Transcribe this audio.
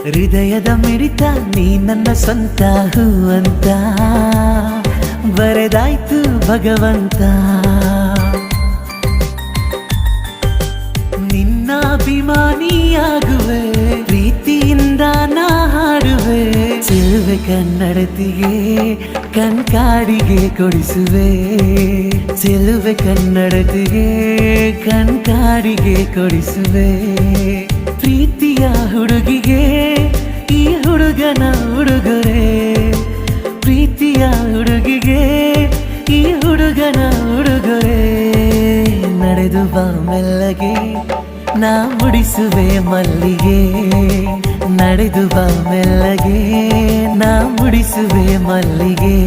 ಹೃದಯದ ಮಿಡಿತ ನೀ ನನ್ನ ಸ್ವಂತ ಹೂ ಅಂತ ಬರೆದಾಯ್ತು ಭಗವಂತ. ನಿನ್ನ ಅಭಿಮಾನಿಯಾಗುವೆ, ಪ್ರೀತಿಯಿಂದ ನಾ ಹಾಡುವೆ. ಚೆಲುವೆ ಕನ್ನಡತಿಗೆ ಕಣ್ಕಾಡಿಗೆ ಕೊಡಿಸುವೆ. ಚೆಲುವೆ ಕನ್ನಡತಿಗೆ ಕಣ್ಕಾಡಿಗೆ ಕೊಡಿಸುವೆ. ಪ್ರೀತಿಯ ಹುಡುಗಿಗೆ ಈ ಹುಡುಗನ ಉಡುಗೊರೆ. ಪ್ರೀತಿಯ ಹುಡುಗಿಗೆ ಈ ಹುಡುಗನ ಉಡುಗೊರೆ. ನಡೆದು ಬಾ ಮೆಲ್ಲಗೆ ನಾ ಮುಡಿಸುವೆ ಮಲ್ಲಿಗೆ. ನಡೆದು ಬಾ ಮೆಲ್ಲಗೆ ನಾ ಮುಡಿಸುವೆ ಮಲ್ಲಿಗೆ.